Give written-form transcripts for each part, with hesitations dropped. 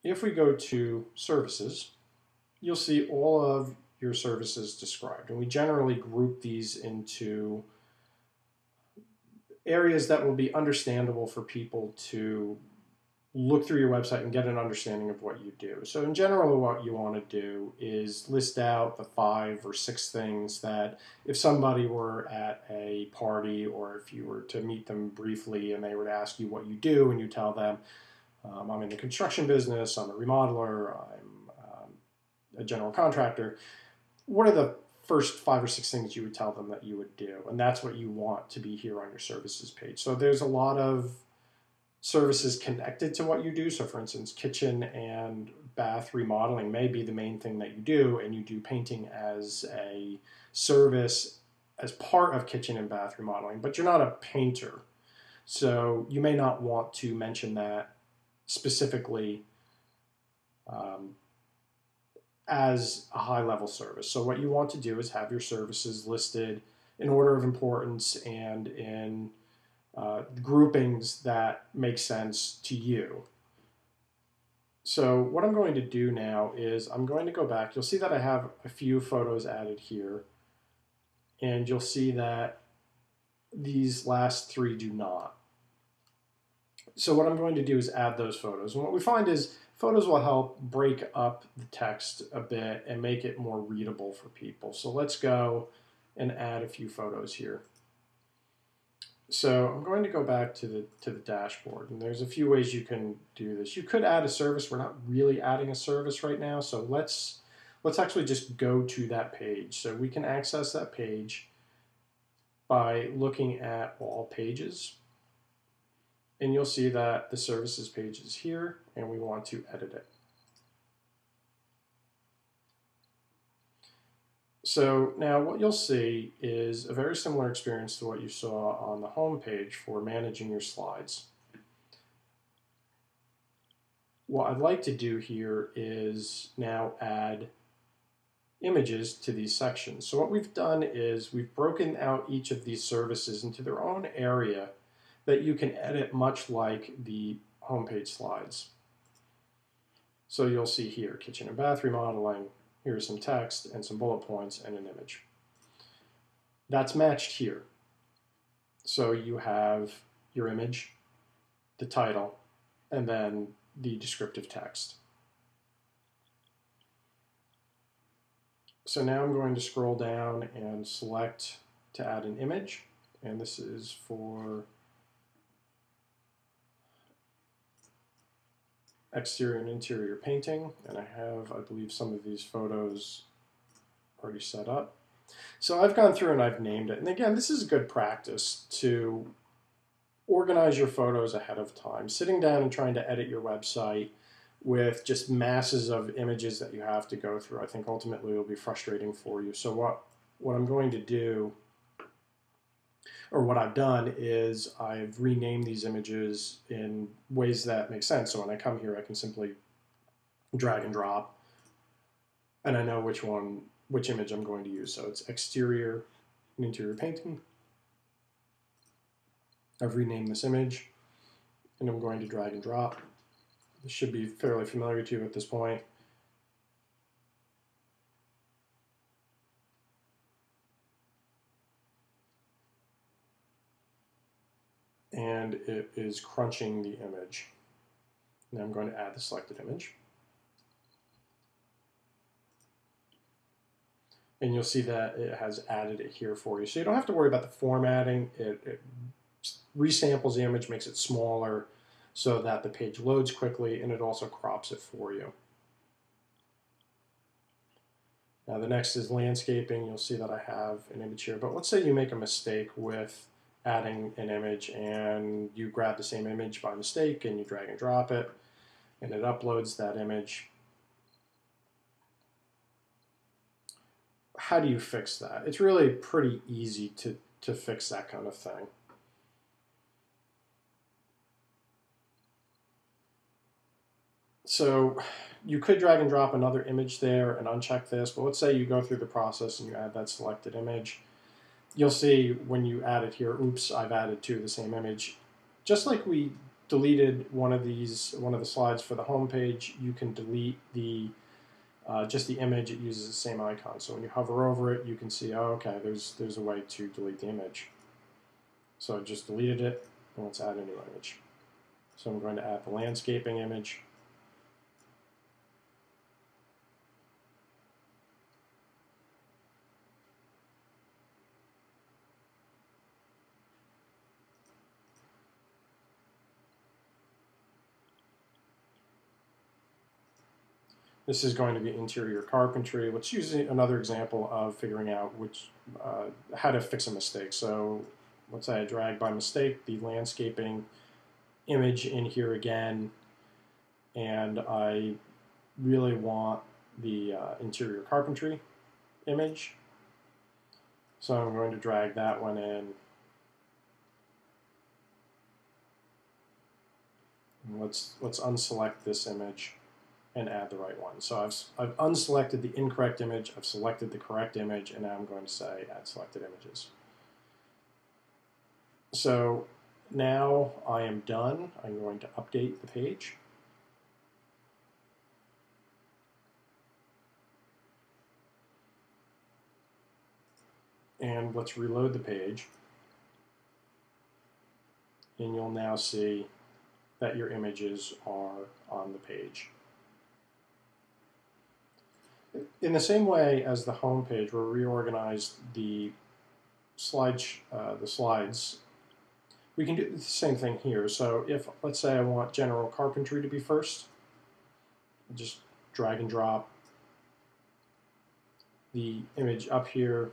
if we go to services, you'll see all of your services described. And we generally group these into areas that will be understandable for people to look through your website and get an understanding of what you do. So in general, what you want to do is list out the 5 or 6 things that if somebody were at a party or if you were to meet them briefly and they were to ask you what you do and you tell them, I'm in the construction business, I'm a remodeler, I'm a general contractor, what are the first 5 or 6 things you would tell them that you would do? And that's what you want to be here on your services page. So there's a lot of services connected to what you do. So for instance, kitchen and bath remodeling may be the main thing that you do, and you do painting as a service as part of kitchen and bath remodeling, but you're not a painter. So you may not want to mention that specifically as a high level service. So what you want to do is have your services listed in order of importance and in groupings that make sense to you. So what I'm going to do now is I'm going to go back. You'll see that I have a few photos added here, and you'll see that these last 3 do not. So what I'm going to do is add those photos. And what we find is photos will help break up the text a bit and make it more readable for people. So let's go and add a few photos here. So I'm going to go back to the dashboard, and there's a few ways you can do this. You could add a service. We're not really adding a service right now, so let's actually just go to that page. So we can access that page by looking at all pages, and you'll see that the services page is here, and we want to edit it. So now what you'll see is a very similar experience to what you saw on the home page for managing your slides. What I'd like to do here is now add images to these sections. So what we've done is we've broken out each of these services into their own area that you can edit, much like the homepage slides. So you'll see here, kitchen and bath remodeling. Here's some text and some bullet points and an image. That's matched here. So you have your image, the title, and then the descriptive text. So now I'm going to scroll down and select to add an image, and this is for exterior and interior painting, and I have, I believe, some of these photos already set up. So I've gone through and I've named it, and again, this is a good practice to organize your photos ahead of time. Sitting down and trying to edit your website with just masses of images that you have to go through, I think ultimately will be frustrating for you. So what I'm going to do, or what I've done, is I've renamed these images in ways that make sense. So when I come here, I can simply drag and drop, and I know which image I'm going to use. So it's exterior and interior painting. I've renamed this image, and I'm going to drag and drop. This should be fairly familiar to you at this point. And it is crunching the image. Now I'm going to add the selected image. And you'll see that it has added it here for you. So you don't have to worry about the formatting. It resamples the image, makes it smaller so that the page loads quickly, and it also crops it for you. Now the next is landscaping. You'll see that I have an image here, but let's say you make a mistake with adding an image and you grab the same image by mistake and you drag and drop it, and it uploads that image. How do you fix that? It's really pretty easy to fix that kind of thing. So you could drag and drop another image there and uncheck this, but let's say you go through the process and you add that selected image. You'll see when you add it here, oops, I've added 2 of the same image. Just like we deleted one of the slides for the home page, you can delete just the image. It uses the same icon. So when you hover over it, you can see, oh, okay, there's a way to delete the image. So I just deleted it, and let's add a new image. So I'm going to add the landscaping image. This is going to be interior carpentry. Let's use another example of figuring out how to fix a mistake. So let's say I drag by mistake the landscaping image in here again, and I really want the interior carpentry image. So I'm going to drag that one in. And let's unselect this image and add the right one. So I've unselected the incorrect image, I've selected the correct image, and now I'm going to say add selected images. So now I am done. I'm going to update the page. And let's reload the page. And you'll now see that your images are on the page. In the same way as the home page, where we reorganized the slides, we can do the same thing here. So if, let's say I want general carpentry to be first, just drag and drop the image up here,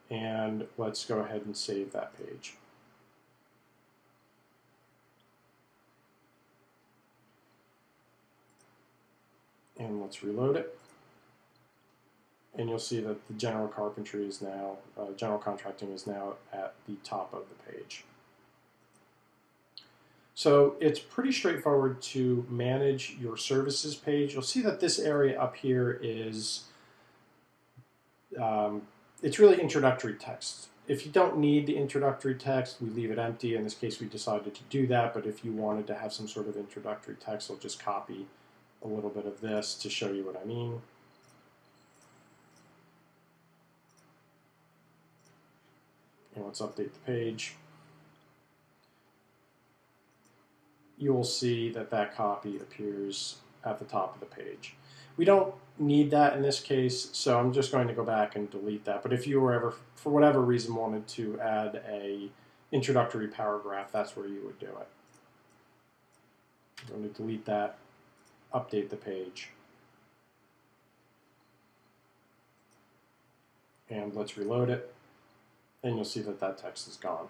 and let's go ahead and save that page. And let's reload it. And you'll see that the general carpentry is now, general contracting is now at the top of the page. So it's pretty straightforward to manage your services page. You'll see that this area up here is, it's really introductory text. If you don't need the introductory text, we leave it empty. In this case, we decided to do that, but if you wanted to have some sort of introductory text, I'll just copy a little bit of this to show you what I mean. And let's update the page. You will see that that copy appears at the top of the page. We don't need that in this case, so I'm just going to go back and delete that. But if you were ever, for whatever reason, wanted to add a introductory paragraph, that's where you would do it. I'm going to delete that, update the page, and let's reload it, and you'll see that that text is gone.